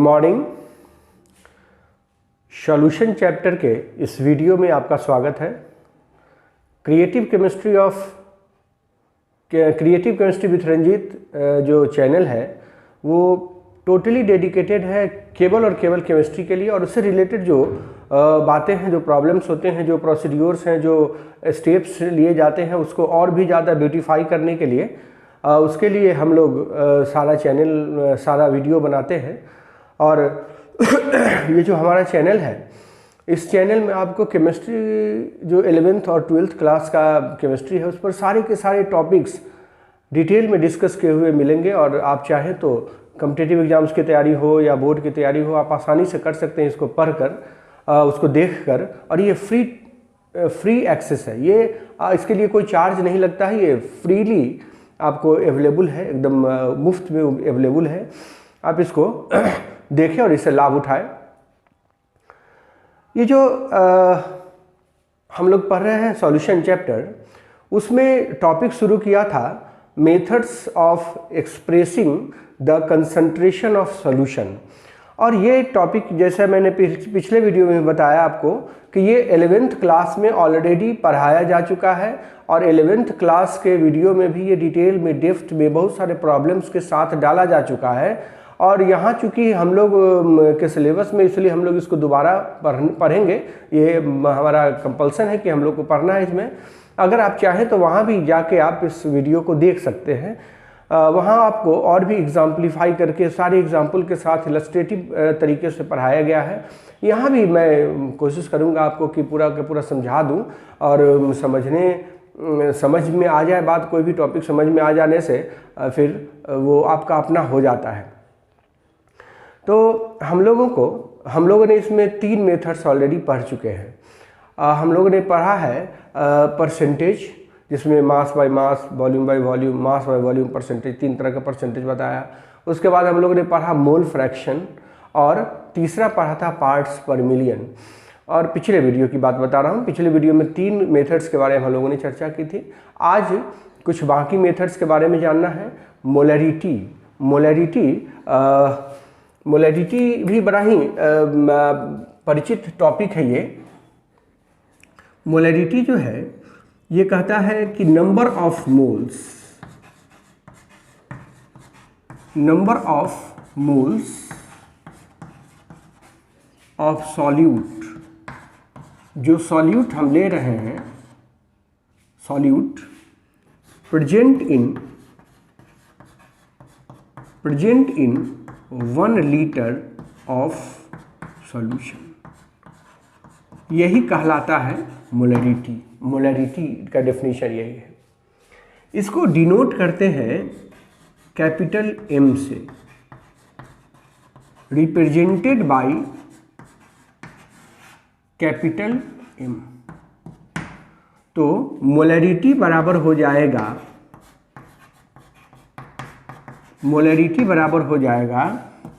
Morning. Solution chapter के इस video में आपका स्वागत है। क्रिएटिव केमिस्ट्री विथ रंजीत जो चैनल है वो टोटली डेडिकेटेड है केवल और केवल केमिस्ट्री के लिए, और उससे रिलेटेड जो बातें हैं, जो प्रॉब्लम्स होते हैं, जो प्रोसीड्यूर्स हैं, जो स्टेप्स लिए जाते हैं, उसको और भी ज़्यादा ब्यूटीफाई करने के लिए उसके लिए हम लोग सारा वीडियो बनाते हैं। और ये जो हमारा चैनल है, इस चैनल में आपको केमिस्ट्री जो 11th और 12th क्लास का केमिस्ट्री है उस पर सारे के सारे टॉपिक्स डिटेल में डिस्कस किए हुए मिलेंगे। और आप चाहें तो कॉम्पिटिटिव एग्जाम्स की तैयारी हो या बोर्ड की तैयारी हो, आप आसानी से कर सकते हैं इसको पढ़कर, उसको देखकर। और ये फ्री एक्सेस है, ये इसके लिए कोई चार्ज नहीं लगता है, ये फ्रीली आपको अवेलेबल है, एकदम मुफ्त में अवेलेबल है। आप इसको देखें और इससे लाभ उठाएं। ये जो हम लोग पढ़ रहे हैं सॉल्यूशन चैप्टर, उसमें टॉपिक शुरू किया था methods of expressing the concentration of solution. और ये टॉपिक जैसे मैंने पिछले वीडियो में बताया आपको कि ये 11th क्लास में ऑलरेडी पढ़ाया जा चुका है, और 11th क्लास के वीडियो में भी ये डिटेल में डेप्थ में बहुत सारे प्रॉब्लम्स के साथ डाला जा चुका है। और यहाँ चूँकि हम लोग के सिलेबस में, इसलिए हम लोग इसको दोबारा पढ़ेंगे। ये हमारा कंपल्सन है कि हम लोग को पढ़ना है इसमें। अगर आप चाहें तो वहाँ भी जाके आप इस वीडियो को देख सकते हैं। वहाँ आपको और भी एग्जाम्पलीफाई करके सारे एग्जाम्पल के साथ इलस्ट्रेटिव तरीके से पढ़ाया गया है। यहाँ भी मैं कोशिश करूँगा आपको कि पूरा का पूरा समझा दूँ, और समझ में आ जाए बात। कोई भी टॉपिक समझ में आ जाने से फिर वो आपका अपना हो जाता है। तो हम लोगों ने इसमें 3 मेथड्स ऑलरेडी पढ़ चुके हैं। हम लोगों ने पढ़ा है परसेंटेज, जिसमें mass by mass, volume by volume, mass by volume, percentage, 3 तरह का परसेंटेज बताया। उसके बाद हम लोगों ने पढ़ा मोल फ्रैक्शन, और तीसरा पढ़ा था पार्ट्स पर मिलियन। और पिछले वीडियो की बात बता रहा हूँ, पिछले वीडियो में 3 मेथड्स के बारे में हम लोगों ने चर्चा की थी। आज कुछ बाकी मेथड्स के बारे में जानना है। मोलैरिटी भी बड़ा ही परिचित टॉपिक है। ये मोलैरिटी जो है ये कहता है कि number of moles of solute, जो सॉल्यूट हम ले रहे हैं, solute present in 1 litre of solution, यही कहलाता है मोलैरिटी। मोलैरिटी का डेफिनेशन यही है। इसको डिनोट करते हैं कैपिटल M से, रिप्रेजेंटेड बाय कैपिटल M। तो मोलैरिटी बराबर हो जाएगा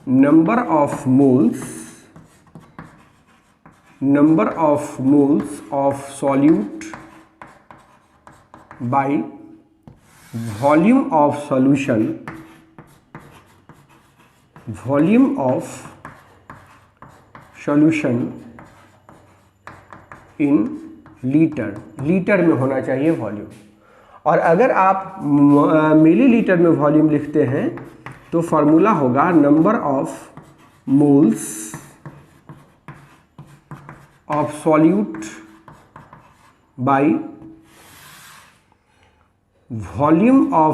number of moles of solute by volume of solution in litre में होना चाहिए वॉल्यूम। और अगर आप मिलीलीटर में वॉल्यूम लिखते हैं तो फॉर्मूला होगा number of moles of solute by volume of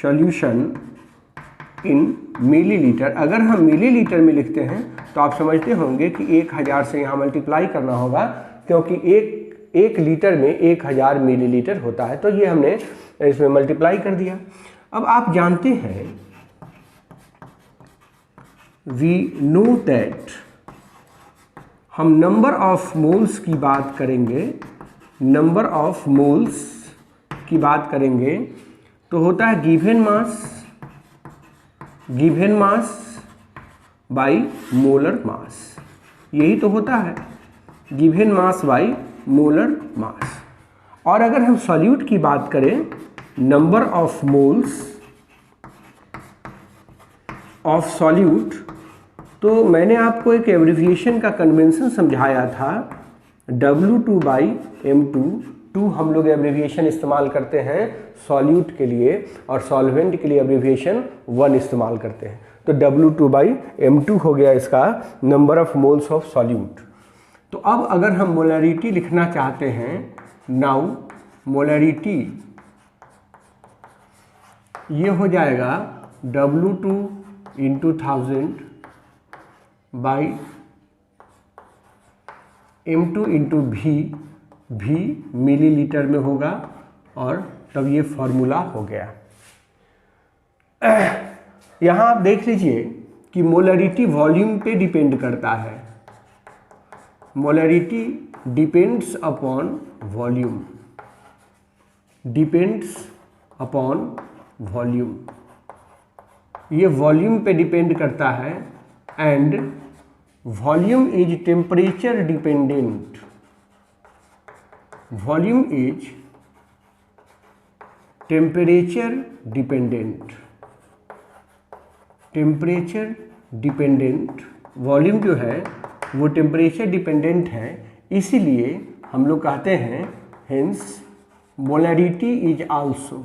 solution in millilitre. अगर हम मिलीलीटर में लिखते हैं तो आप समझते होंगे कि 1000 से यहाँ मल्टीप्लाई करना होगा, क्योंकि एक लीटर में 1000 मिलीलीटर होता है। तो ये हमने इसमें मल्टीप्लाई कर दिया। अब आप जानते हैं, वी नो दैट, हम नंबर ऑफ मोल्स की बात करेंगे, तो होता है गिवन मास बाई मोलर मास। यही तो होता है, गिवन मास बाई मोलर मास। और अगर हम सॉल्यूट की बात करें number of moles of solute, तो मैंने आपको एक एब्रिविएशन का कन्वेंशन समझाया था W2/M2। 2 हम लोग एब्रिविएशन इस्तेमाल करते हैं सॉल्यूट के लिए और सॉल्वेंट के लिए एब्रिविएशन 1 इस्तेमाल करते हैं। तो W2/M2 हो गया इसका number of moles of solute. तो अब अगर हम मोलरिटी लिखना चाहते हैं, नाउ मोलरिटी ये हो जाएगा W2 × 1000 by M2 × V millilitre में होगा और तब ये फॉर्मूला हो गया। यहाँ आप देख लीजिए कि मोलरिटी वॉल्यूम पे डिपेंड करता है। Molarity depends upon volume, depends upon volume, ये वॉल्यूम पे डिपेंड करता है। And volume is temperature dependent, volume is temperature dependent, temperature dependent volume जो है वो टेम्परेचर डिपेंडेंट है, इसीलिए हम लोग कहते हैं hence molarity is also,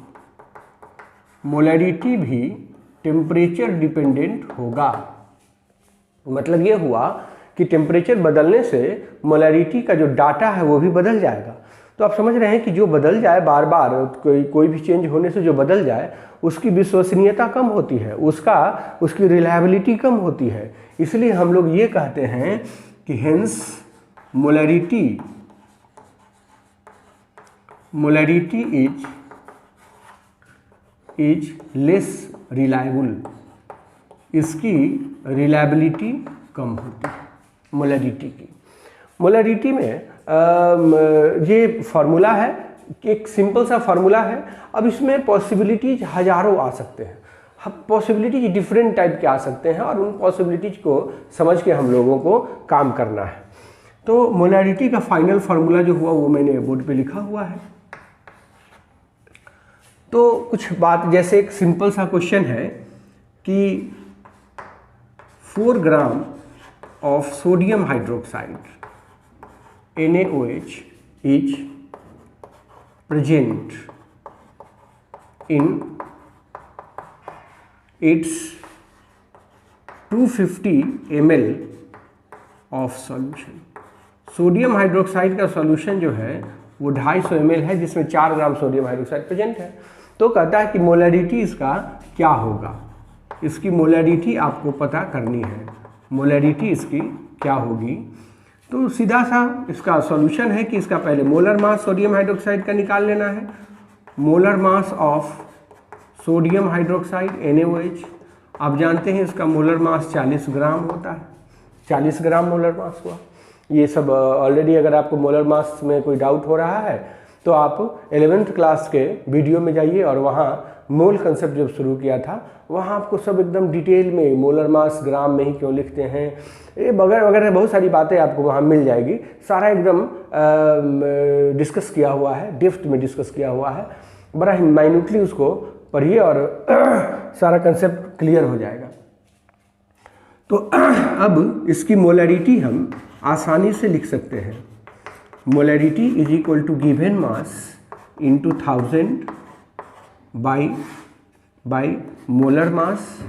molarity भी टेम्परेचर डिपेंडेंट होगा। मतलब ये हुआ कि टेम्परेचर बदलने से मोलरिटी का जो डाटा है वो भी बदल जाएगा। तो आप समझ रहे हैं कि जो बदल जाए बार बार, कोई भी चेंज होने से जो बदल जाए उसकी विश्वसनीयता कम होती है, उसकी रिलायबिलिटी कम होती है। इसलिए हम लोग ये कहते हैं कि hence molarity is less reliable, इसकी रिलायबिलिटी कम होती है मोलरिटी की। मोलरिटी में ये फार्मूला है, एक सिंपल सा फार्मूला है। अब इसमें पॉसिबिलिटीज हजारों आ सकते हैं, पॉसिबिलिटीज डिफरेंट टाइप के आ सकते हैं और उन पॉसिबिलिटीज को समझ के हम लोगों को काम करना है। तो मोलरिटी का फाइनल फार्मूला जो हुआ वो मैंने बोर्ड पे लिखा हुआ है। तो कुछ बात, जैसे एक सिंपल सा क्वेश्चन है कि 4 gram of sodium hydroxide NaOH is present in its 250 ml of solution। Sodium hydroxide का सॉल्यूशन जो है वो 250 ml है, जिसमें 4 ग्राम सोडियम हाइड्रोक्साइड प्रेजेंट है। तो कहता है कि मोलरिटी इसका क्या होगा, इसकी मोलरिटी आपको पता करनी है, मोलरिटी इसकी क्या होगी। तो सीधा सा इसका सॉल्यूशन है कि इसका पहले मोलर मास सोडियम हाइड्रोक्साइड का निकाल लेना है। Molar mass of sodium hydroxide NaOH, आप जानते हैं इसका मोलर मास 40 ग्राम होता है, 40 ग्राम मोलर मास हुआ। ये सब ऑलरेडी, अगर आपको मोलर मास में कोई डाउट हो रहा है तो आप 11th क्लास के वीडियो में जाइए और वहाँ मोल कंसेप्ट जब शुरू किया था वहाँ आपको सब एकदम डिटेल में मोलर मास ग्राम में ही क्यों लिखते हैं, ये वगैरह वगैरह बहुत सारी बातें आपको वहाँ मिल जाएगी। सारा एकदम डिस्कस किया हुआ है, डेप्थ में डिस्कस किया हुआ है, बड़ा ही माइन्यूटली उसको पढ़िए और सारा कंसेप्ट क्लियर हो जाएगा। तो अब इसकी मोलरिटी हम आसानी से लिख सकते हैं। Molarity is equal to given mass into 1000 by molar mass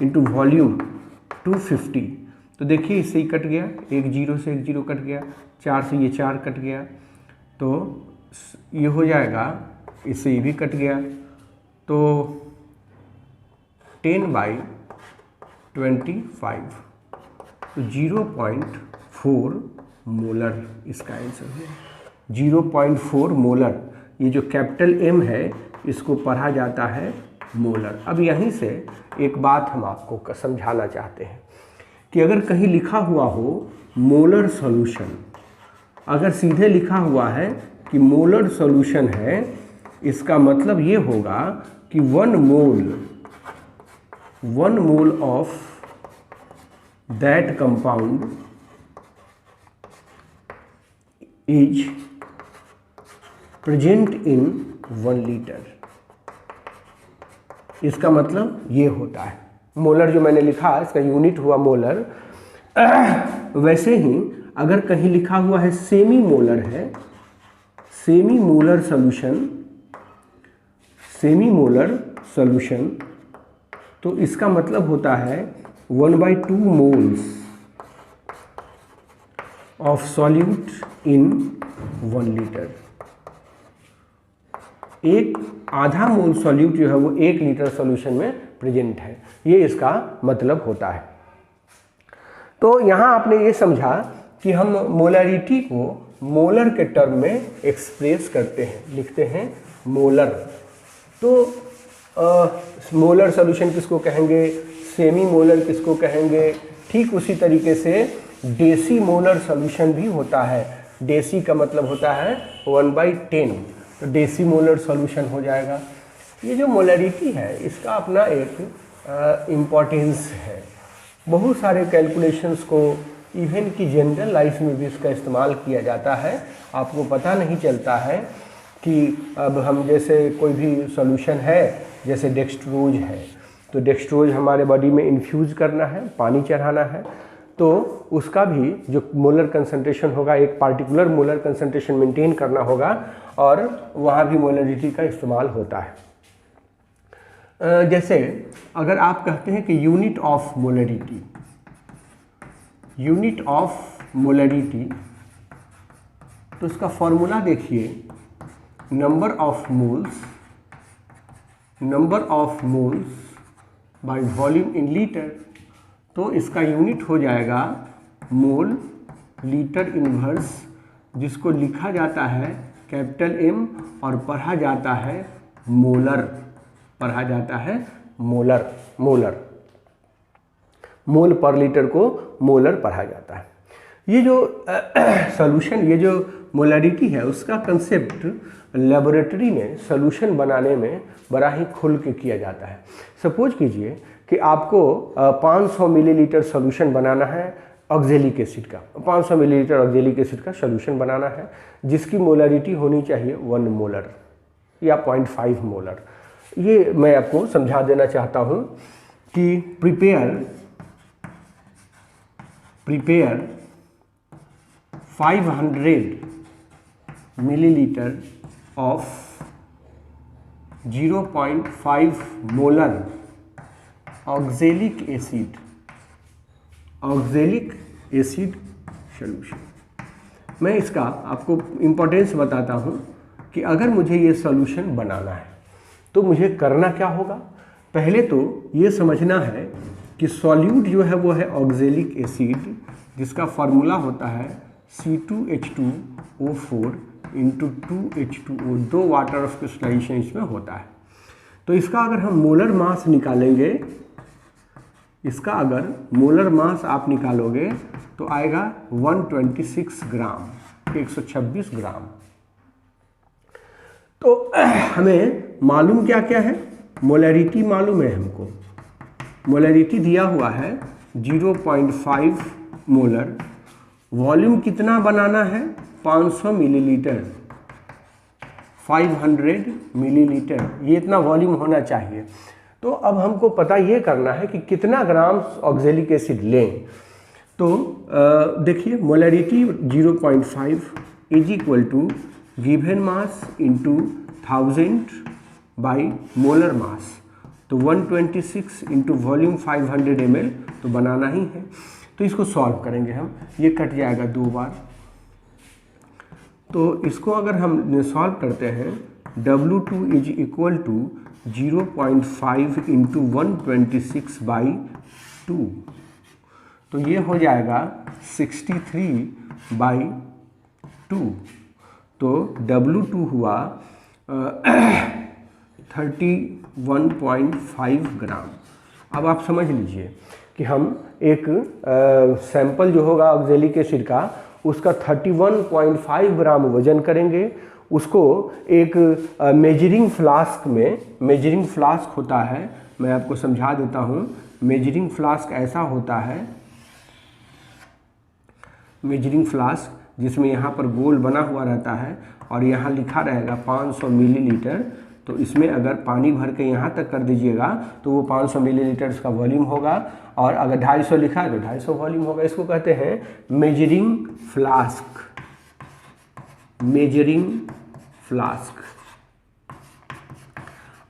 into volume 250। तो देखिए इससे ही कट गया, एक जीरो से एक जीरो कट गया, 4 से ये 4 कट गया, तो ये हो जाएगा, इससे ये भी कट गया, तो 10/25, तो 0.4 मोलर इसका आंसर है। 0.4 मोलर, ये जो कैपिटल M है इसको पढ़ा जाता है मोलर। अब यहीं से एक बात हम आपको समझाना चाहते हैं कि अगर कहीं लिखा हुआ हो मोलर सॉल्यूशन, अगर सीधे लिखा हुआ है कि मोलर सॉल्यूशन है, इसका मतलब ये होगा कि 1 mole of that compound is present in 1 litre. इसका मतलब ये होता है। मोलर जो मैंने लिखा इसका यूनिट हुआ मोलर। वैसे ही अगर कहीं लिखा हुआ है सेमी मोलर है, semi molar solution, semi molar solution, तो इसका मतलब होता है 1/2 moles of solute in 1 litre. एक आधा मोल सॉल्यूट जो है वो 1 लीटर सॉल्यूशन में प्रेजेंट है, ये इसका मतलब होता है। तो यहाँ आपने ये समझा कि हम मोलरिटी को मोलर के टर्म में एक्सप्रेस करते हैं, लिखते हैं मोलर। तो मोलर सॉल्यूशन किसको कहेंगे, सेमी मोलर किसको कहेंगे, ठीक उसी तरीके से डेसी मोलर सॉल्यूशन भी होता है। डेसी का मतलब होता है 1/10, तो डेसी मोलर सॉल्यूशन हो जाएगा। ये जो मोलरिटी है इसका अपना एक इम्पॉर्टेंस है। बहुत सारे कैलकुलेशंस को इवन की जनरल लाइफ में भी इसका इस्तेमाल किया जाता है। आपको पता नहीं चलता है कि अब हम जैसे कोई भी सॉल्यूशन है, जैसे डेक्सट्रोज है, तो डेक्सट्रोज हमारे बॉडी में इन्फ्यूज़ करना है, पानी चढ़ाना है, तो उसका भी जो मोलर कंसंट्रेशन होगा एक पार्टिकुलर मोलर कंसंट्रेशन मेंटेन करना होगा, और वहाँ भी मोलरिटी का इस्तेमाल होता है। जैसे अगर आप कहते हैं कि unit of molarity, unit of molarity, तो इसका फॉर्मूला देखिए, number of moles, number of moles by volume in litre. तो इसका यूनिट हो जाएगा मोल लीटर इनवर्स, जिसको लिखा जाता है कैपिटल M और पढ़ा जाता है मोलर, पढ़ा जाता है मोलर। मोलर, मोल पर लीटर को मोलर पढ़ा जाता है। ये जो सॉल्यूशन, ये जो मोलरिटी है उसका कंसेप्ट लेबोरेटरी में सॉल्यूशन बनाने में बड़ा ही खुल के किया जाता है। सपोज कीजिए कि आपको 500 मिलीलीटर सॉल्यूशन बनाना है ऑक्जेलिक एसिड का, 500 मिलीलीटर ऑक्जेलिक एसिड का सॉल्यूशन बनाना है, जिसकी मोलरिटी होनी चाहिए 1 मोलर या 0.5 मोलर। ये मैं आपको समझा देना चाहता हूँ कि prepare 500 millilitre of 0.5 molar oxalic acid, oxalic acid solution. मैं इसका आपको इम्पोर्टेंस बताता हूँ कि अगर मुझे ये सॉल्यूशन बनाना है तो मुझे करना क्या होगा। पहले तो ये समझना है कि सॉल्यूट जो है वो है ऑक्जेलिक एसिड, जिसका फार्मूला होता है C2H2O4 into 2H2O, 2 water of crystallization इसमें होता है। तो इसका अगर हम मोलर मास निकालेंगे, इसका अगर मोलर मास आप निकालोगे तो आएगा 126 ग्राम, 126 ग्राम। तो हमें मालूम क्या क्या है, मोलरिटी मालूम है हमको, मोलरिटी दिया हुआ है 0.5 मोलर, वॉल्यूम कितना बनाना है 500 मिलीलीटर, 500 मिलीलीटर, ये इतना वॉल्यूम होना चाहिए। तो अब हमको पता ये करना है कि कितना ग्राम ऑक्जेलिक एसिड लें। तो देखिए molarity 0.5 is equal to given mass into 1000 by molar mass, तो 126 इंटू वॉल्यूम 500 ml तो बनाना ही है। तो इसको सॉल्व करेंगे हम, ये कट जाएगा 2 बार। तो इसको अगर हम सॉल्व करते हैं, W2 is equal to 0.5 into 126/2, तो ये हो जाएगा 63/2। तो W2 हुआ 31.5 ग्राम। अब आप समझ लीजिए कि हम एक सैंपल जो होगा ऑक्जेलिक एसिड का, उसका 31.5 ग्राम वजन करेंगे, उसको एक मेजरिंग फ्लास्क में, मेजरिंग फ्लास्क होता है, मैं आपको समझा देता हूँ। मेजरिंग फ्लास्क ऐसा होता है, मेजरिंग फ्लास्क जिसमें यहाँ पर गोल बना हुआ रहता है और यहाँ लिखा रहेगा 500 मिलीलीटर, तो इसमें अगर पानी भर के यहाँ तक कर दीजिएगा तो वो 500 मिलीलीटर का वॉल्यूम होगा, और अगर 250 लिखा है तो 250 वॉल्यूम होगा। इसको कहते हैं मेजरिंग फ्लास्क, मेजरिंग फ्लास्क।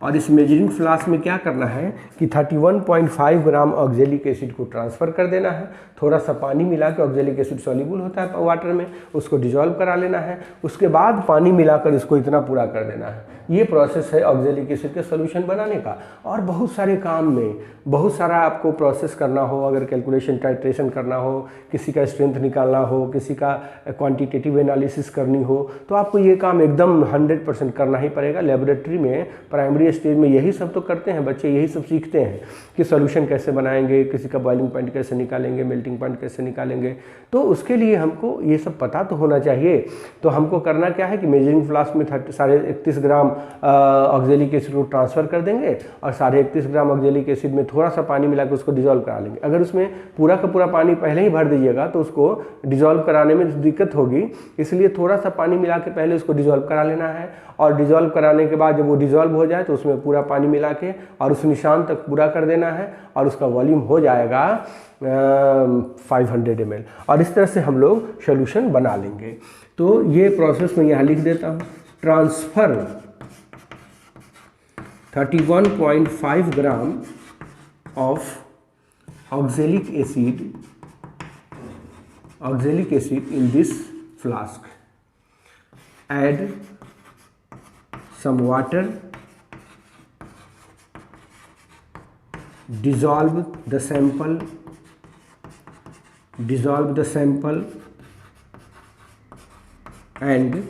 और इस मेजरिंग फ्लास्क में क्या करना है कि 31.5 ग्राम ऑक्जेलिक एसिड को ट्रांसफ़र कर देना है। थोड़ा सा पानी मिला के, ऑक्जेलिक एसिड सॉल्युबल होता है वाटर में, उसको डिजॉल्व करा लेना है। उसके बाद पानी मिलाकर इसको इतना पूरा कर देना है। ये प्रोसेस है ऑक्जेलिक एसिड के सॉल्यूशन बनाने का। और बहुत सारे काम में बहुत सारा आपको प्रोसेस करना हो, अगर कैलकुलेशन टाइट्रेशन करना हो, किसी का स्ट्रेंथ निकालना हो, किसी का क्वांटिटेटिव एनालिसिस करनी हो, तो आपको ये काम एकदम 100% करना ही पड़ेगा। लेबोरेटरी में प्राइमरी स्टेज में यही सब तो करते हैं बच्चे, यही सब सीखते हैं कि सॉल्यूशन कैसे बनाएंगे, किसी का बॉइलिंग पॉइंट कैसे निकालेंगे, मेल्टिंग पॉइंट कैसे निकालेंगे। तो उसके लिए हमको ये सब पता तो होना चाहिए। तो हमको करना क्या है कि मेजरिंग फ्लास्क में 31 ग्राम ऑक्जेलिक एसिड को ट्रांसफ़र कर देंगे, और 31.5 ग्राम ऑक्जेलिक एसिड में थोड़ा सा पानी मिला के उसको डिजॉल्व करा लेंगे। अगर उसमें पूरा का पूरा पानी पहले ही भर दीजिएगा तो उसको डिजॉल्व कराने में दिक्कत होगी, इसलिए थोड़ा सा पानी मिला के पहले उसको डिजॉल्व करा लेना है। और डिजॉल्व कराने के बाद जब वो डिजॉल्व हो जाए तो उसमें पूरा पानी मिला के और उस निशान तक पूरा कर देना है, और उसका वॉल्यूम हो जाएगा 500 ml। और इस तरह से हम लोग सोल्यूशन बना लेंगे। तो ये प्रोसेस मैं यहाँ लिख देता हूँ। Transfer 31.5 gram of oxalic acid in this flask. Add some water, dissolve the sample and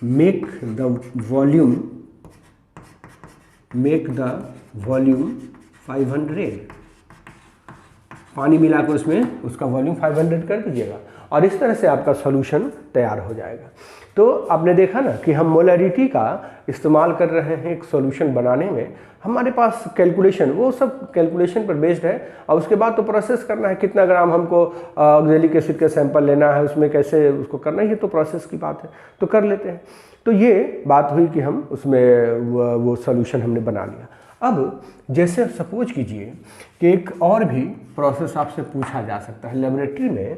make the volume 500। पानी मिलाकर उसमें उसका वॉल्यूम 500 कर दीजिएगा, और इस तरह से आपका सॉल्यूशन तैयार हो जाएगा। तो आपने देखा ना कि हम मोलरिटी का इस्तेमाल कर रहे हैं एक सॉल्यूशन बनाने में। हमारे पास कैलकुलेशन, वो सब कैलकुलेशन पर बेस्ड है, और उसके बाद तो प्रोसेस करना है, कितना ग्राम हमको ऑक्जेलिक एसिड का सैंपल लेना है, उसमें कैसे उसको करना है, ये तो प्रोसेस की बात है, तो कर लेते हैं। तो ये बात हुई कि हम उसमें वो सॉल्यूशन हमने बना लिया। अब जैसे सपोज कीजिए कि एक और भी प्रोसेस आपसे पूछा जा सकता है। लेबोरेटरी में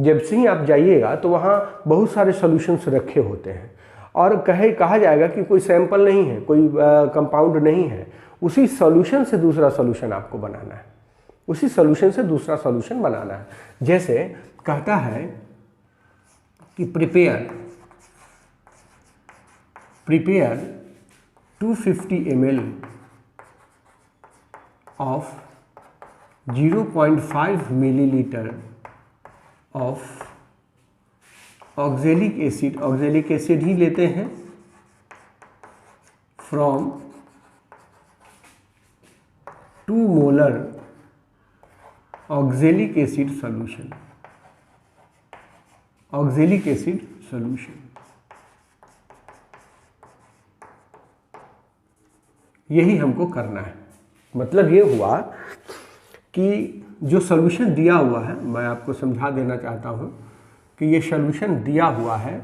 जब से ही आप जाइएगा तो वहाँ बहुत सारे सॉल्यूशंस रखे होते हैं, और कहा जाएगा कि कोई सैंपल नहीं है, कोई कंपाउंड नहीं है, उसी सॉल्यूशन से दूसरा सॉल्यूशन आपको बनाना है, उसी सॉल्यूशन से दूसरा सॉल्यूशन बनाना है। जैसे कहता है कि prepare 250 ml of 0.5 milliliter of oxalic acid ही लेते हैं from 2 molar oxalic acid solution. यही हमको करना है। मतलब ये हुआ कि जो सॉल्यूशन दिया हुआ है, मैं आपको समझा देना चाहता हूँ कि ये सॉल्यूशन दिया हुआ है,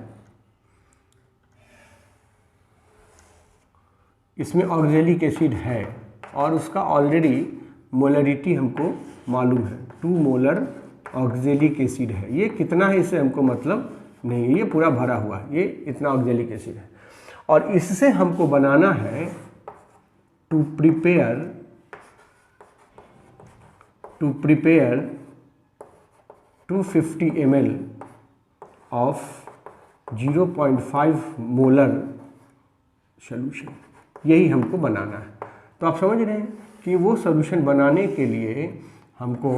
इसमें ऑक्जेलिक एसिड है और उसका ऑलरेडी मोलरिटी हमको मालूम है, 2 मोलर ऑक्जेलिक एसिड है। ये कितना है इससे हमको मतलब नहीं है, ये पूरा भरा हुआ है, ये इतना ऑक्जेलिक एसिड है। और इससे हमको बनाना है to prepare 250 ml of 0.5 molar solution. यही हमको बनाना है। तो आप समझ रहे हैं कि वो सॉल्यूशन बनाने के लिए हमको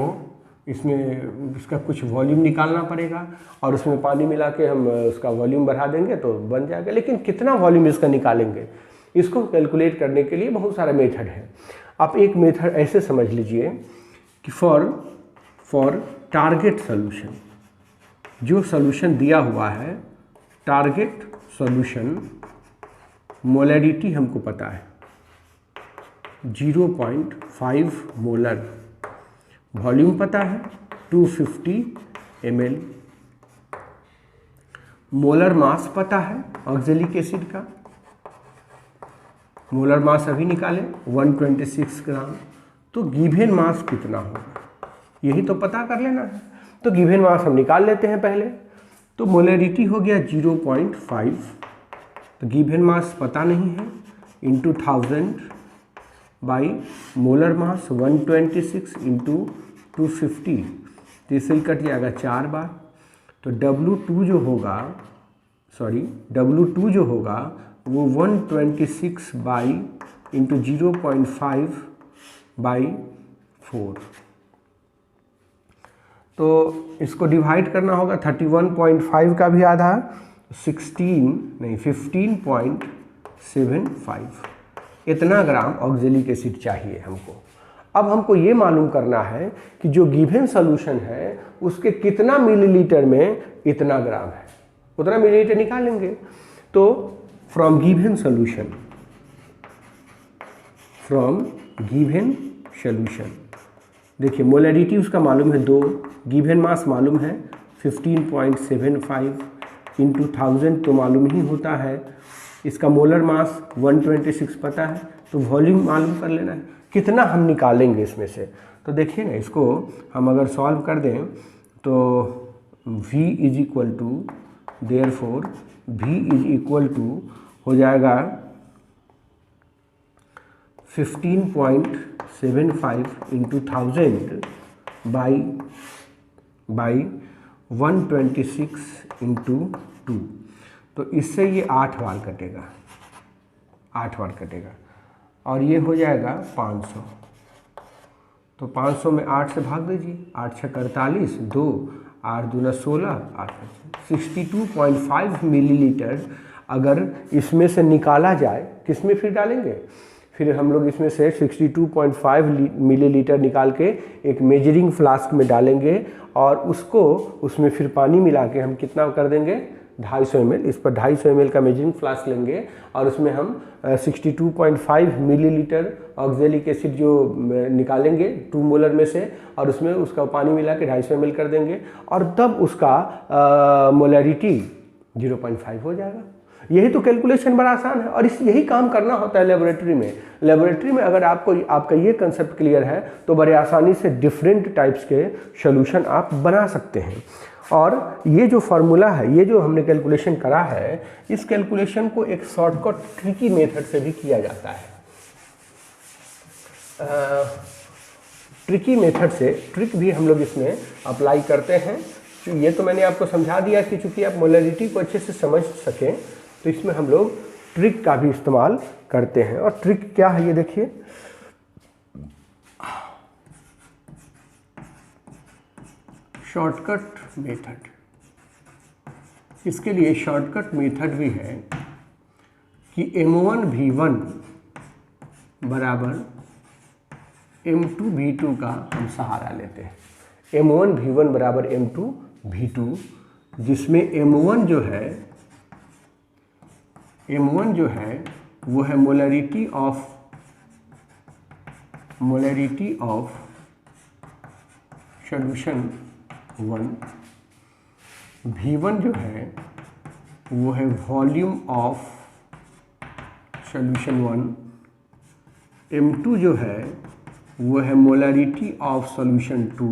इसमें उसका कुछ वॉल्यूम निकालना पड़ेगा, और उसमें पानी मिला के हम उसका वॉल्यूम बढ़ा देंगे तो बन जाएगा। लेकिन कितना वॉल्यूम इसका निकालेंगे, इसको कैलकुलेट करने के लिए बहुत सारे मेथड है। आप एक मेथड ऐसे समझ लीजिए कि फॉर टारगेट सॉल्यूशन, जो सॉल्यूशन दिया हुआ है, टारगेट सॉल्यूशन मोलरिटी हमको पता है 0.5 मोलर, वॉल्यूम पता है 250 ml, मोलर मास पता है ऑक्जेलिक एसिड का मोलर मास अभी निकालें 126 ग्राम, तो गिवन मास कितना होगा यही तो पता कर लेना है। तो गिवन मास हम निकाल लेते हैं पहले। तो मोलरिटी हो गया 0.5, तो गिवन मास पता नहीं है, into 1000 by molar mass 126 into 250, तो इससे ही कट जाएगा 4 बार। तो W2 जो होगा वो 126 बाई इंटू 0.5 बाई 4, तो इसको डिवाइड करना होगा। 31.5 का भी आधा 15.75, इतना ग्राम ऑक्जेलिक एसिड चाहिए हमको। अब हमको ये मालूम करना है कि जो गिवन सॉल्यूशन है उसके कितना मिलीलीटर में इतना ग्राम है, उतना मिलीलीटर निकालेंगे। तो फ्रॉम गिवन सॉल्यूशन देखिए मोलरिटी उसका मालूम है 2, गिवन मास मालूम है 15.75 इंटू 1000 तो मालूम ही होता है, इसका मोलर मास 126 पता है, तो वॉल्यूम मालूम कर लेना है कितना हम निकालेंगे इसमें से। तो देखिए ना, इसको हम अगर सॉल्व कर दें तो V is equal to therefore V is equal to हो जाएगा 15.75 इंटू 1000 बाई 126 इंटू 2, तो इससे ये 8 बार कटेगा और ये हो जाएगा 500। तो 500 में 8 से भाग दीजिए, 8 6 48, 2 8 दूना 16, 8 62.5 मिलीलीटर अगर इसमें से निकाला जाए, किसमें फिर डालेंगे, फिर हम लोग इसमें से 62.5 मिलीलीटर निकाल के एक मेजरिंग फ्लास्क में डालेंगे और उसको उसमें फिर पानी मिला के हम कितना कर देंगे 250 ml, इस पर 250 ml का मेजरिंग फ्लास्क लेंगे और उसमें हम 62.5 मिलीलीटर ऑक्जेलिक एसिड जो निकालेंगे 2 मोलर में से, और उसमें उसका पानी मिला के 250 ml कर देंगे और तब उसका मोलरिटी 0.5 हो जाएगा। यही तो कैलकुलेशन बड़ा आसान है और यही काम करना होता है लेबोरेटरी में। लेबोरेटरी में अगर आपका ये कंसेप्ट क्लियर है तो बड़े आसानी से डिफरेंट टाइप्स के सोल्यूशन आप बना सकते हैं। और ये जो फार्मूला है, ये जो हमने कैलकुलेशन करा है, इस कैलकुलेशन को एक शॉर्टकट ट्रिकी मेथड से भी किया जाता है। ट्रिकी मेथड से ट्रिक भी हम लोग इसमें अप्लाई करते हैं। तो ये तो मैंने आपको समझा दिया कि चूँकि आप मोलरिटी को अच्छे से समझ सकें तो इसमें हम लोग ट्रिक का भी इस्तेमाल करते हैं। और ट्रिक क्या है ये देखिए, शॉर्टकट मेथड। इसके लिए शॉर्टकट मेथड भी है कि M1V1 बराबर M2V2 का हम सहारा लेते हैं। M1V1 बराबर M2V2, जिसमें M1 जो है वो है मोलरिटी ऑफ सॉल्यूशन 1, V1 जो है वो है वॉल्यूम ऑफ सॉल्यूशन 1, M2 जो है वो है मोलरिटी ऑफ सॉल्यूशन 2,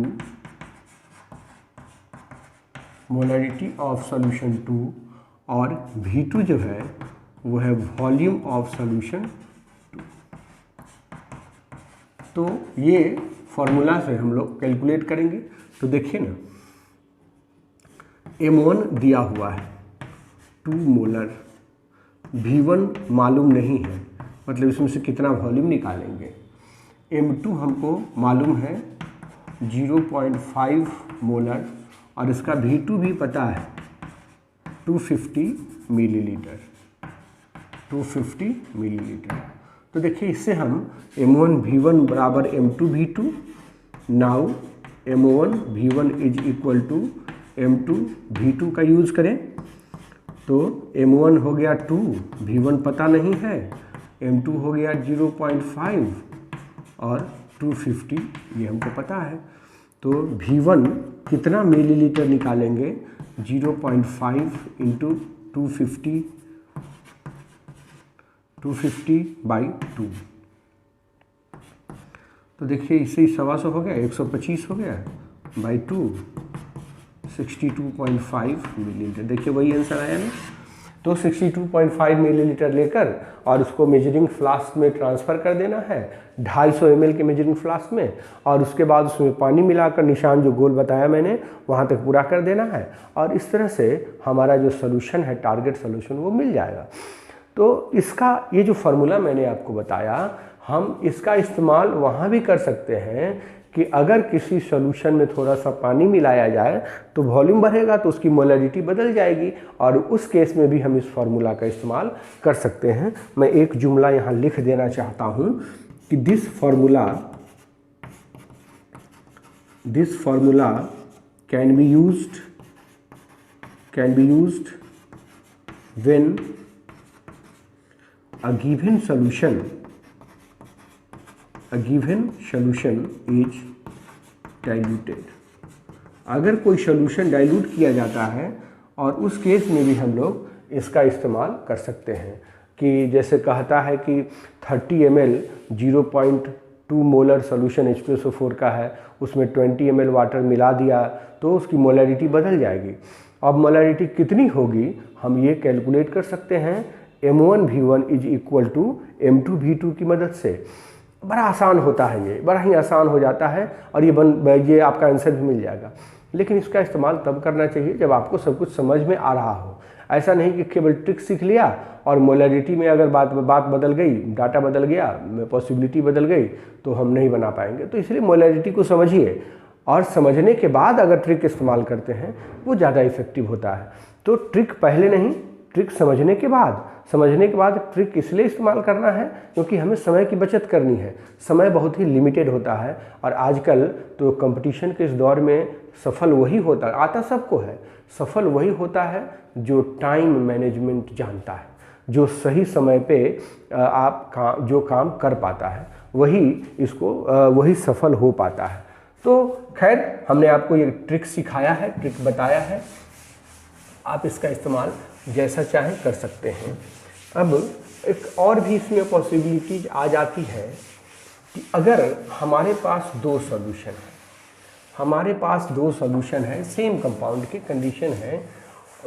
और V2 जो है वो है वॉल्यूम ऑफ सॉल्यूशन 2। तो ये फॉर्मूला से हम लोग कैलकुलेट करेंगे। तो देखिए ना, M1 दिया हुआ है 2 मोलर, V1 मालूम नहीं है, मतलब इसमें से कितना वॉल्यूम निकालेंगे। M2 हमको मालूम है 0.5 मोलर और इसका V2 भी पता है 250 मिलीलीटर। तो देखिए इससे हम M1V1 बराबर M2V2, now M1V1 is equal to M2V2 का यूज़ करें तो M1 हो गया 2, V1 पता नहीं है, M2 हो गया 0.5 और 250 ये हमको पता है। तो V1 कितना मिलीलीटर निकालेंगे, 0.5 इंटू 250, 250/2। तो देखिए इससे 125 हो गया, 125 हो गया बाई 2, 62.5 मिलीलीटर। देखिए वही आंसर आया ना। तो 62.5 मिलीलीटर लेकर और उसको मेजरिंग फ्लास्क में ट्रांसफ़र कर देना है, 250 ml के मेजरिंग फ्लास्क में, और उसके बाद उसमें पानी मिलाकर निशान जो गोल बताया मैंने वहाँ तक पूरा कर देना है, और इस तरह से हमारा जो सोल्यूशन है, टारगेट सोल्यूशन, वो मिल जाएगा। तो इसका ये जो फार्मूला मैंने आपको बताया, हम इसका इस्तेमाल वहाँ भी कर सकते हैं कि अगर किसी सॉल्यूशन में थोड़ा सा पानी मिलाया जाए तो वॉल्यूम बढ़ेगा, तो उसकी मोलरिटी बदल जाएगी, और उस केस में भी हम इस फार्मूला का इस्तेमाल कर सकते हैं। मैं एक जुमला यहाँ लिख देना चाहता हूँ कि this formula can be used when a given solution is diluted। अगर कोई सॉल्यूशन डाइल्यूट किया जाता है, और उस केस में भी हम लोग इसका इस्तेमाल कर सकते हैं कि जैसे कहता है कि 30 ml 0.2 मोलर सॉल्यूशन H2SO4 का है, उसमें 20 ml वाटर मिला दिया तो उसकी मोलरिटी बदल जाएगी। अब मोलरिटी कितनी होगी हम ये कैलकुलेट कर सकते हैं M1V1 is equal to M2V2 की मदद से। बड़ा आसान होता है, ये बड़ा ही आसान हो जाता है, और ये आपका आंसर भी मिल जाएगा। लेकिन इसका इस्तेमाल तब करना चाहिए जब आपको सब कुछ समझ में आ रहा हो। ऐसा नहीं कि केवल ट्रिक सीख लिया और मोलरिटी में अगर बात बदल गई, डाटा बदल गया, पॉसिबिलिटी बदल गई, तो हम नहीं बना पाएंगे। तो इसलिए मोलरिटी को समझिए, और समझने के बाद अगर ट्रिक इस्तेमाल करते हैं वो ज़्यादा इफेक्टिव होता है। तो ट्रिक पहले नहीं, ट्रिक समझने के बाद ट्रिक इसलिए इस्तेमाल करना है क्योंकि हमें समय की बचत करनी है। समय बहुत ही लिमिटेड होता है, और आजकल तो कंपटीशन के इस दौर में सफल वही होता है, आता सबको है, सफल वही होता है जो टाइम मैनेजमेंट जानता है, जो सही समय पे जो काम कर पाता है, वही सफल हो पाता है। तो खैर हमने आपको ये ट्रिक सिखाया है, ट्रिक बताया है, आप इसका इस्तेमाल जैसा चाहें कर सकते हैं। अब एक और भी इसमें पॉसिबिलिटीज आ जाती है कि अगर हमारे पास दो सॉल्यूशन है, सेम कंपाउंड के कंडीशन है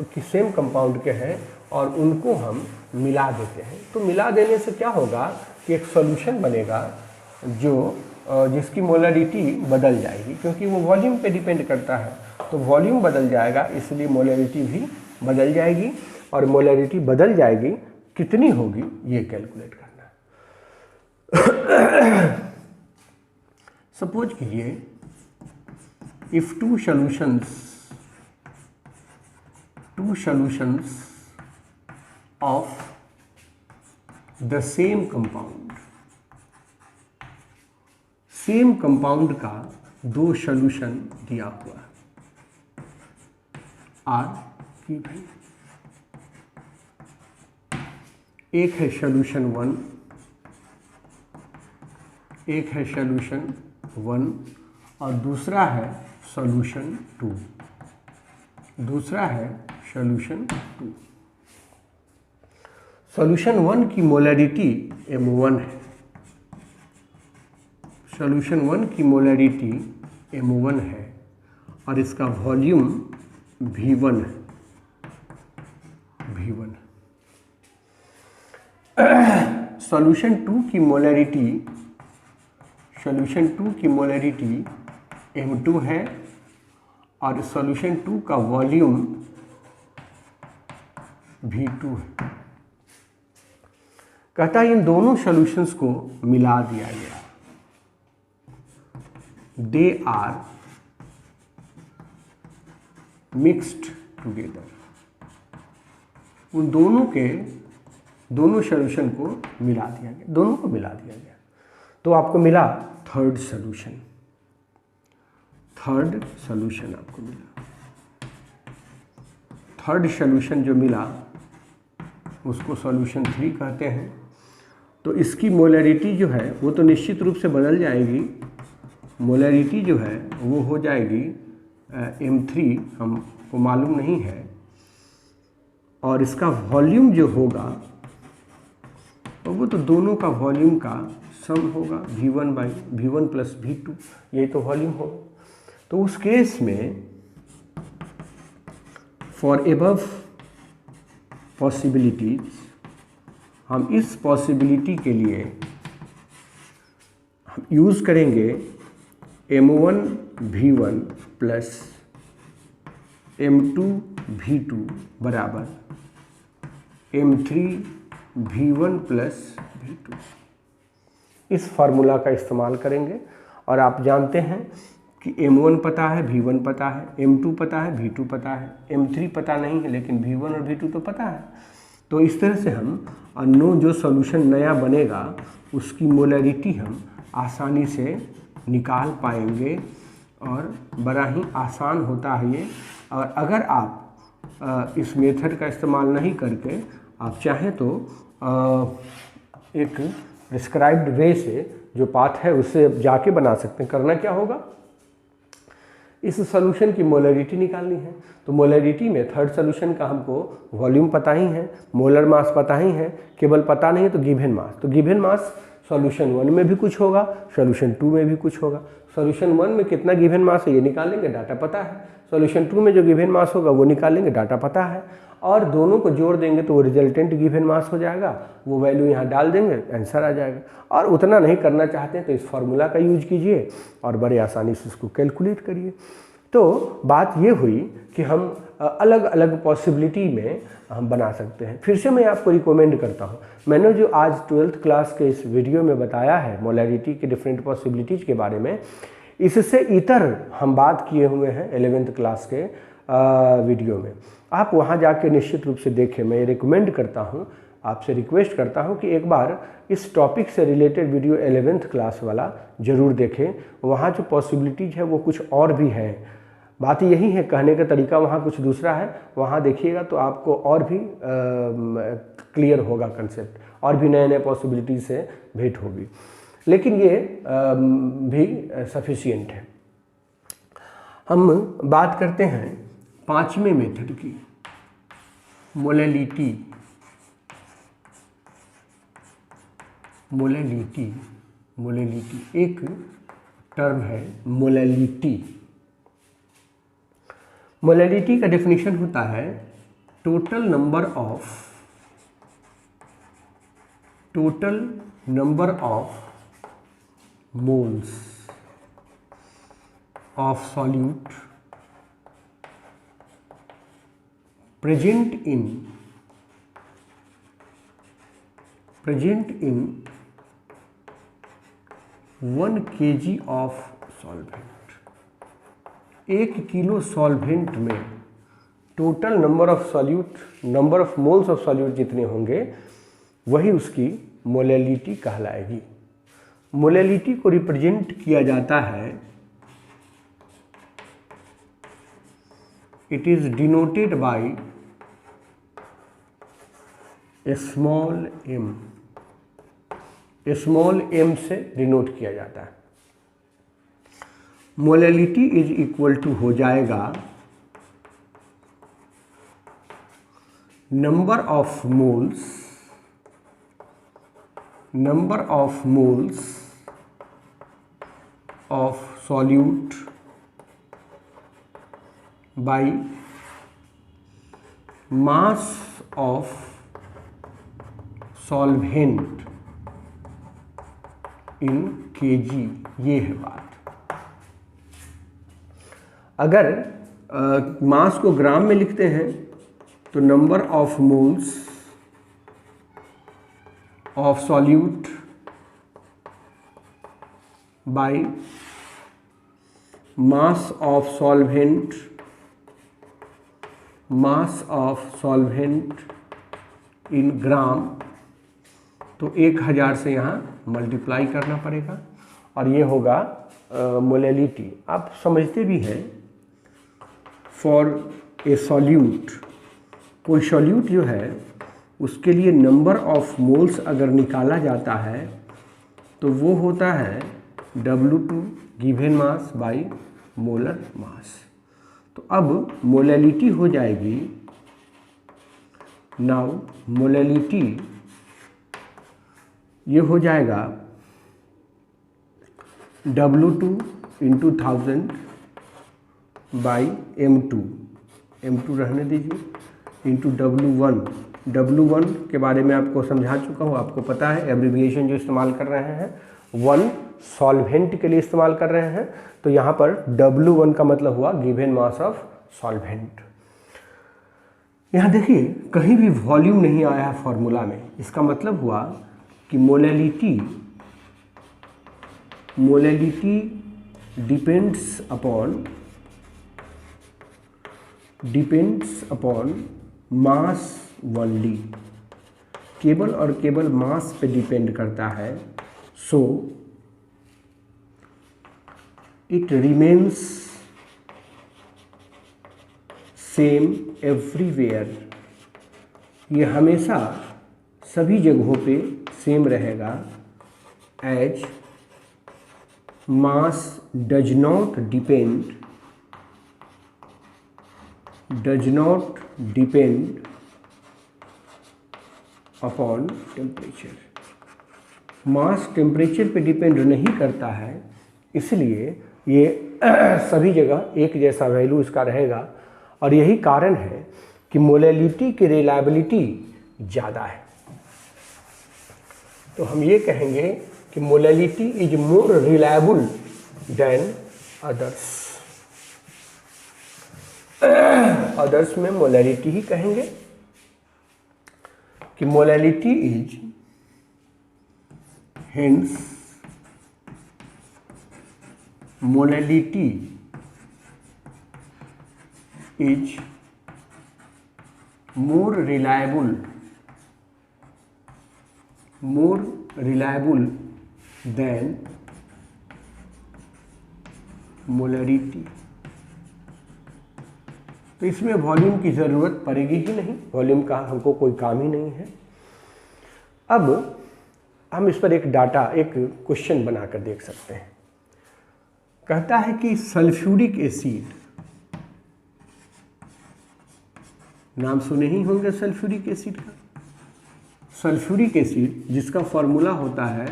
कि सेम कंपाउंड के हैं, और उनको हम मिला देते हैं। तो मिला देने से क्या होगा कि एक सॉल्यूशन बनेगा जिसकी मोलरिटी बदल जाएगी, क्योंकि वो वॉल्यूम पे डिपेंड करता है। तो वॉल्यूम बदल जाएगा, इसलिए मोलरिटी भी बदल जाएगी, और मोलरिटी बदल जाएगी कितनी होगी ये कैलकुलेट करना है। सपोज कीजिए if two solutions of the same compound का दो सॉल्यूशन दिया हुआ है आर की भाई, एक है सॉल्यूशन 1, और दूसरा है सॉल्यूशन 2। सॉल्यूशन 1 की मोलरिटी M1 है, और इसका वॉल्यूम V1 है। सॉल्यूशन 2 की मोलरिटी M2 है, और सॉल्यूशन 2 का वॉल्यूम V2 है। कहता है इन दोनों सॉल्यूशंस को मिला दिया गया, दे आर मिक्स्ड टुगेदर। उन दोनों सॉल्यूशन को मिला दिया गया, तो आपको मिला थर्ड सॉल्यूशन आपको मिला। थर्ड सॉल्यूशन जो मिला उसको सॉल्यूशन 3 कहते हैं। तो इसकी मोलरिटी जो है वो तो निश्चित रूप से बदल जाएगी, मोलरिटी जो है वो हो जाएगी M3, हमको मालूम नहीं है, और इसका वॉल्यूम जो होगा और वो तो दोनों का वॉल्यूम का सम होगा V1 by V1 plus V2, ये तो वॉल्यूम होगा। तो उस केस में फॉर एबव पॉसिबिलिटीज हम इस पॉसिबिलिटी के लिए हम यूज़ करेंगे M1 V1 plus M2 V2 बराबर M3 V1 प्लस V2। इस फार्मूला का इस्तेमाल करेंगे और आप जानते हैं कि M1 पता है, V1 पता है, M2 पता है, V2 पता है, M3 पता नहीं है, लेकिन V1 और V2 तो पता है। तो इस तरह से हम अननोन जो सॉल्यूशन नया बनेगा उसकी मोलैरिटी हम आसानी से निकाल पाएंगे और बड़ा ही आसान होता है ये। और अगर आप इस मेथड का इस्तेमाल नहीं करके आप चाहें तो एक प्रिस्क्राइब्ड वे से जो पाथ है उससे जाके बना सकते हैं। करना क्या होगा, इस सॉल्यूशन की मोलैरिटी निकालनी है। तो मोलैरिटी में थर्ड सॉल्यूशन का हमको वॉल्यूम पता ही है, मोलर मास पता ही है, केवल पता नहीं है तो गिवन मास। तो गिवन मास सॉल्यूशन 1 में भी कुछ होगा, सॉल्यूशन 2 में भी कुछ होगा। सॉल्यूशन 1 में कितना गिवन मास है ये निकालेंगे, डाटा पता है। सॉल्यूशन 2 में जो गिवन मास होगा वो निकालेंगे, डाटा पता है। और दोनों को जोड़ देंगे तो वो रिजल्टेंट गिवन मास हो जाएगा, वो वैल्यू यहाँ डाल देंगे, आंसर आ जाएगा। और उतना नहीं करना चाहते हैं तो इस फार्मूला का यूज कीजिए और बड़े आसानी से इसको कैलकुलेट करिए। तो बात ये हुई कि हम अलग अलग पॉसिबिलिटी में हम बना सकते हैं। फिर से मैं आपको रिकमेंड करता हूँ, मैंने जो आज 12th क्लास के इस वीडियो में बताया है मोलैरिटी के डिफरेंट पॉसिबिलिटीज़ के बारे में, इससे इतर हम बात किए हुए हैं 11th क्लास के वीडियो में। आप वहाँ जाके निश्चित रूप से देखें। मैं रिकमेंड करता हूँ, आपसे रिक्वेस्ट करता हूँ कि एक बार इस टॉपिक से रिलेटेड वीडियो 11th क्लास वाला ज़रूर देखें। वहाँ जो पॉसिबिलिटीज़ है वो कुछ और भी है। बात यही है, कहने का तरीका वहाँ कुछ दूसरा है। वहाँ देखिएगा तो आपको और भी क्लियर होगा कंसेप्ट, और भी नए नए पॉसिबिलिटी से भेंट होगी। लेकिन ये भी सफिशिएंट है। हम बात करते हैं 5वें मेथड की, मोलैलिटी। एक टर्म है मोलैलिटी। मोलैलिटी का डेफिनेशन होता है total number of moles of solute present in 1 kg of solvent। 1 kilo solvent में total number of moles of solute जितने होंगे वही उसकी मोलैलिटी कहलाएगी। मोलैलिटी को रिप्रेजेंट किया जाता है, it is denoted by small m से डिनोट किया जाता है। मोलैलिटी इज इक्वल टू हो जाएगा number of moles of solute by mass of solvent in kg। ये है बात। अगर मास को ग्राम में लिखते हैं तो number of moles of solute by mass of solvent in gram, तो 1000 से यहाँ मल्टीप्लाई करना पड़ेगा और ये होगा मोलैलिटी। आप समझते भी हैं, फॉर ए सॉल्यूट, कोई सॉल्यूट जो है उसके लिए नंबर ऑफ मोल्स अगर निकाला जाता है तो वो होता है W2 given mass by molar mass. तो अब मोलैलिटी हो जाएगी, नाउ मोलैलिटी ये हो जाएगा W2 इंटू 1000 बाई M2 रहने दीजिए इंटू W1 के बारे में आपको समझा चुका हूँ, आपको पता है एब्रिविएशन जो इस्तेमाल कर रहे हैं 1 सॉल्वेंट के लिए इस्तेमाल कर रहे हैं, तो यहाँ पर W1 का मतलब हुआ गिवन मास ऑफ सॉल्वेंट। यहाँ देखिए कहीं भी वॉल्यूम नहीं आया है फॉर्मूला में, इसका मतलब हुआ कि molality depends upon mass only, केवल और केवल मास पे डिपेंड करता है। So it remains same everywhere, ये हमेशा सभी जगहों पे सेम रहेगा। As mass does not depend upon temperature, mass temperature पे डिपेंड नहीं करता है, इसलिए ये सभी जगह एक जैसा वैल्यू इसका रहेगा। और यही कारण है कि मोलैलिटी की रिलायबिलिटी ज़्यादा है। तो हम ये कहेंगे कि molality is more reliable than others में मोलैलिटी ही कहेंगे कि molality is hence molality is more reliable than molarity। तो इसमें वॉल्यूम की ज़रूरत पड़ेगी ही नहीं, वॉल्यूम का हमको कोई काम ही नहीं है। अब हम इस पर एक क्वेश्चन बनाकर देख सकते हैं। कहता है कि सल्फ्यूरिक एसिड, नाम सुने ही होंगे सल्फ्यूरिक एसिड का। सल्फ्यूरिक एसिड जिसका फॉर्मूला होता है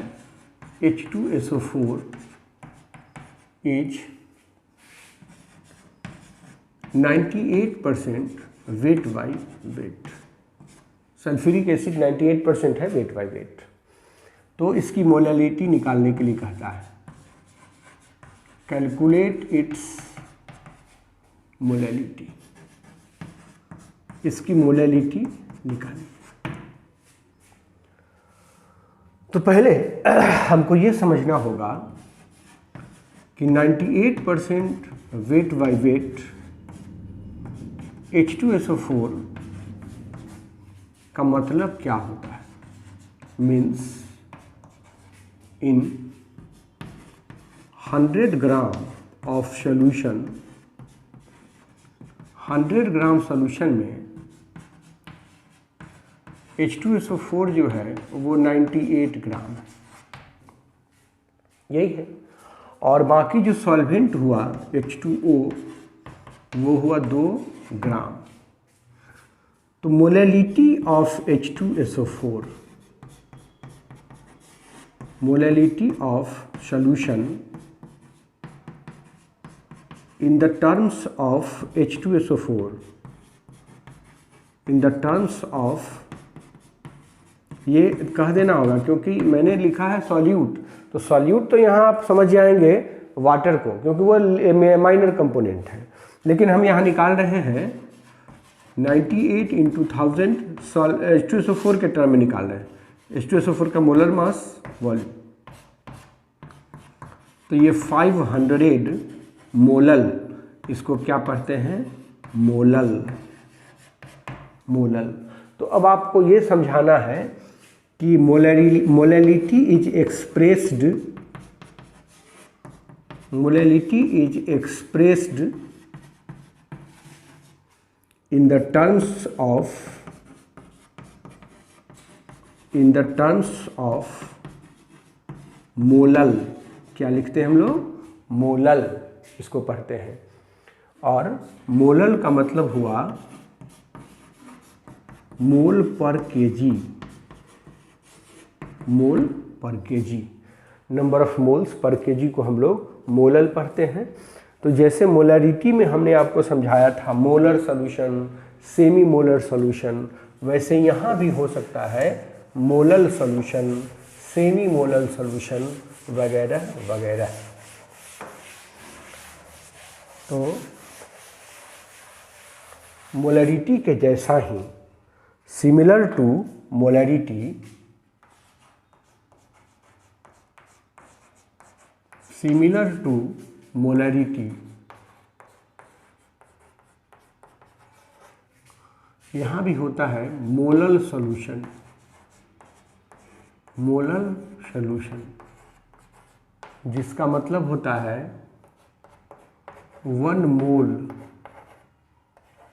H2SO4 is 98% weight by wait. Sulphuric acid 98% है वेट बाई वेट। तो इसकी मोलैलिटी निकालने के लिए कहता है कैलकुलेट इट्स मोलैलिटी, इसकी मोलैलिटी निकालें। तो पहले हमको ये समझना होगा कि 98% वेट बाई वेट H2SO4 का मतलब क्या होता है। Means in 100 gram of solution, 100 gram solution में H2SO4 जो है वो 98 ग्राम है, यही है। और बाकी जो सॉल्वेंट हुआ H2O वो हुआ 2 ग्राम। तो molality of H2SO4, molality of solution in the terms of H2SO4, in the terms of, ये कह देना होगा क्योंकि मैंने लिखा है सॉल्यूट, तो सॉल्यूट तो यहाँ आप समझ जाएंगे वाटर को, क्योंकि वो माइनर कंपोनेंट है। लेकिन हम यहाँ निकाल रहे हैं 98 इंटू 1000 H2SO4 के टर्म में निकाल रहे हैं। H2SO4 का मोलर मास वॉल्यूम, तो ये 500 मोलल, इसको क्या पढ़ते हैं मोलल। तो अब आपको ये समझाना है कि molality is expressed in the terms of molal. क्या लिखते हैं हम लोग मोलल, इसको पढ़ते हैं। और मोलल का मतलब हुआ मोल पर केजी, मोल पर KG. Number of moles per KG को हम लोग मोलल पढ़ते हैं। तो जैसे मोलरिटी में हमने आपको समझाया था molar solution, semi molar solution, वैसे यहाँ भी हो सकता है molal solution, semi molal solution वगैरह वगैरह। तो मोलरिटी के जैसा ही similar to molarity, similar to molarity, यहाँ भी होता है मोलल सॉल्यूशन, मोलल सॉल्यूशन, जिसका मतलब होता है 1 मोल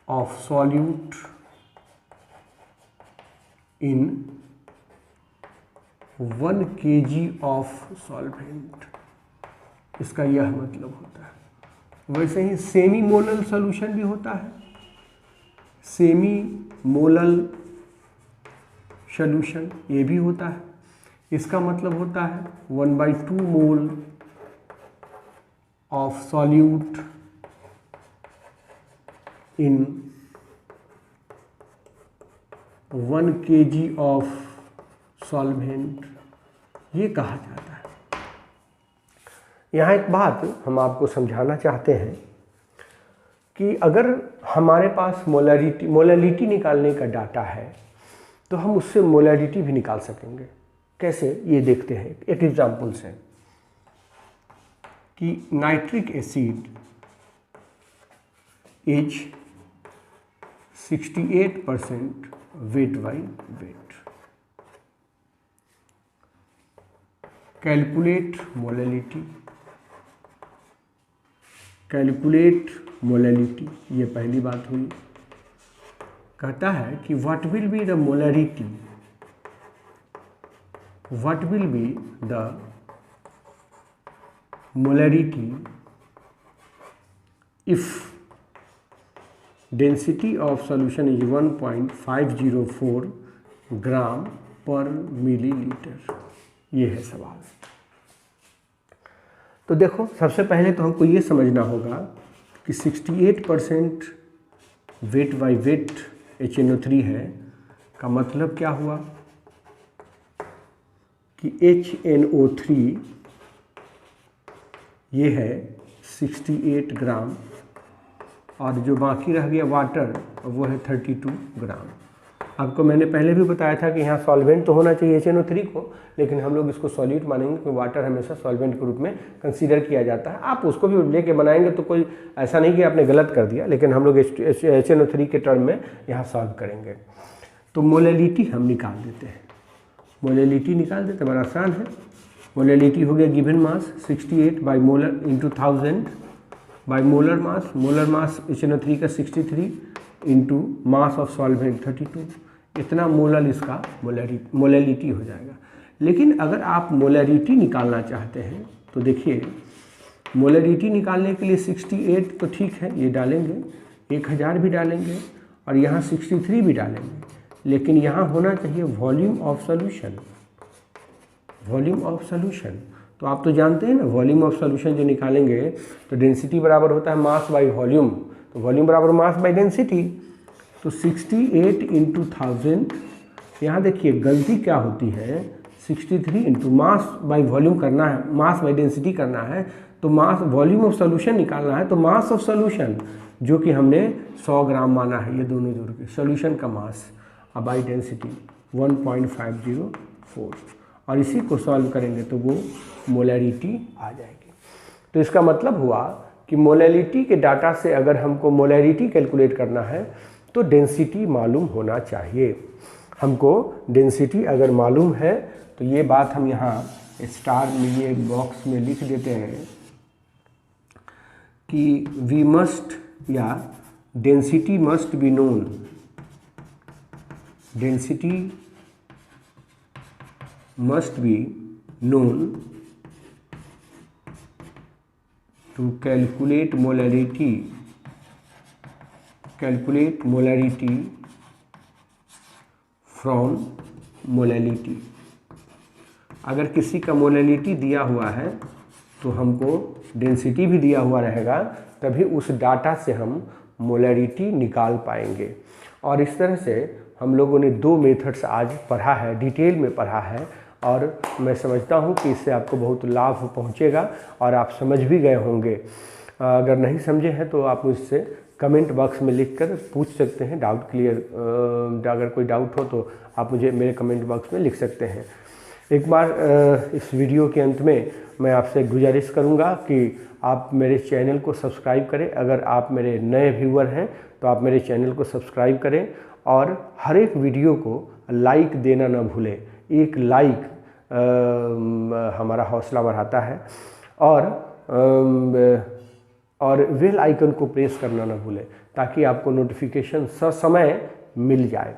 of solute in 1 kg of solvent, इसका यह मतलब होता है। वैसे ही सेमी मोलल सॉल्यूशन भी होता है, सेमी मोलल सॉल्यूशन ये भी होता है। इसका मतलब होता है 1/2 mole of solute in 1 kg of solvent, ये कहा जाता है। यहाँ एक बात हम आपको समझाना चाहते हैं कि अगर हमारे पास मोलरिटी निकालने का डाटा है तो हम उससे मोलरिटी भी निकाल सकेंगे। कैसे, ये देखते हैं एक एग्जाम्पल से कि nitric acid is 68% weight by weight. Calculate molality. Calculate molality, ये पहली बात हुई। कहता है कि what will be the molarity? What will be the molarity if density of solution is 1.504 ग्राम पर मिलीलीटर। ये है सवाल। तो देखो, सबसे पहले तो हमको ये समझना होगा कि 68% वेट बाई वेट HNO3 है, का मतलब क्या हुआ कि HNO3 ये है 68 ग्राम और जो बाकी रह गया वाटर वो है 32 ग्राम। आपको मैंने पहले भी बताया था कि यहाँ सॉल्वेंट तो होना चाहिए HNO3 को, लेकिन हम लोग इसको सॉल्यूट मानेंगे क्योंकि वाटर हमेशा सॉल्वेंट के रूप में कंसीडर किया जाता है। आप उसको भी लेके बनाएंगे तो कोई ऐसा नहीं कि आपने गलत कर दिया, लेकिन हम लोग HNO3 के टर्म में यहाँ सॉल्व करेंगे। तो मोलैलिटी हम निकाल देते हैं, मोलैलिटी निकाल देते हैं, बड़ा आसान है। मोलैलिटी हो गया given mass 68 by molar into 1000 by molar mass HNO3 का 63 इंटू मास ऑफ सॉल्वेंट 32, इतना मोलर इसका मोलैलिटी हो जाएगा। लेकिन अगर आप मोलैरिटी निकालना चाहते हैं तो देखिए, मोलैरिटी निकालने के लिए 68 तो ठीक है, ये डालेंगे, 1000 भी डालेंगे और यहाँ 63 भी डालेंगे, लेकिन यहाँ होना चाहिए volume of solution, volume of solution. तो आप तो जानते हैं ना, वॉल्यूम ऑफ सॉल्यूशन जो निकालेंगे तो डेंसिटी बराबर होता है मास बाई वॉल्यूम, तो वॉल्यूम बराबर मास बाई डेंसिटी। तो 68 इंटू 1000, यहाँ देखिए गलती क्या होती है, 63 इंटू मास बाई वॉल्यूम करना है, मास बाई डेंसिटी करना है, तो मास वॉल्यूम ऑफ सॉल्यूशन निकालना है, तो मास ऑफ सॉल्यूशन जो कि हमने 100 ग्राम माना है, ये दोनों जोड़ के सॉल्यूशन का मास बाई डेंसिटी 1.504, और इसी को सॉल्व करेंगे तो वो मोलैरिटी आ जाएगी। तो इसका मतलब हुआ कि मोलैलिटी के डाटा से अगर हमको मोलैरिटी कैलकुलेट करना है तो डेंसिटी मालूम होना चाहिए। हमको डेंसिटी अगर मालूम है तो ये बात हम यहाँ स्टार में ये बॉक्स में लिख देते हैं कि वी मस्ट, या density must be known, density must be known to calculate molarity from molality। अगर किसी का मोलैलिटी दिया हुआ है तो हमको डेंसिटी भी दिया हुआ रहेगा, तभी उस डाटा से हम मोलैलिटी निकाल पाएंगे। और इस तरह से हम लोगों ने 2 मेथड्स आज पढ़ा है, डिटेल में पढ़ा है, और मैं समझता हूँ कि इससे आपको बहुत लाभ पहुँचेगा और आप समझ भी गए होंगे। अगर नहीं समझे हैं तो आप मुझसे कमेंट बॉक्स में लिखकर पूछ सकते हैं, डाउट क्लियर, अगर कोई डाउट हो तो आप मुझे मेरे कमेंट बॉक्स में लिख सकते हैं। एक बार इस वीडियो के अंत में मैं आपसे गुजारिश करूंगा कि आप मेरे चैनल को सब्सक्राइब करें। अगर आप मेरे नए व्यूअर हैं तो आप मेरे चैनल को सब्सक्राइब करें और हर एक वीडियो को लाइक देना ना भूलें। एक लाइक हमारा हौसला बढ़ाता है, और बेल आइकन को प्रेस करना ना भूलें ताकि आपको नोटिफिकेशन ससमय मिल जाए।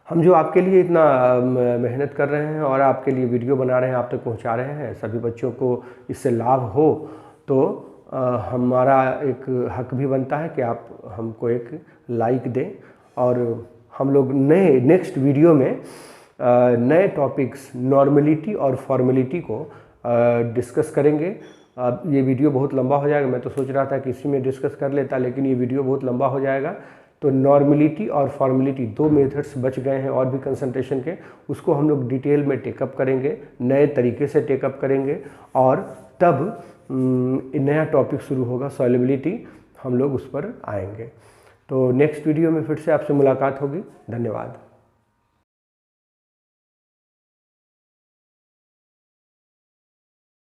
हम जो आपके लिए इतना मेहनत कर रहे हैं और आपके लिए वीडियो बना रहे हैं, आप तक पहुंचा रहे हैं, सभी बच्चों को इससे लाभ हो, तो हमारा एक हक भी बनता है कि आप हमको एक लाइक दें। और हम लोग नेक्स्ट वीडियो में नए टॉपिक्स नॉर्मलिटी और फॉर्मेलिटी को डिस्कस करेंगे। ये वीडियो बहुत लंबा हो जाएगा, मैं तो सोच रहा था कि इसी में डिस्कस कर लेता, लेकिन ये वीडियो बहुत लंबा हो जाएगा। तो नॉर्मलिटी और फॉर्मेलिटी 2 मेथड्स बच गए हैं और भी कंसंट्रेशन के, उसको हम लोग डिटेल में टेकअप करेंगे, नए तरीके से टेकअप करेंगे, और तब नया टॉपिक शुरू होगा सॉल्युबिलिटी, हम लोग उस पर आएंगे। तो नेक्स्ट वीडियो में फिर से आपसे मुलाकात होगी। धन्यवाद।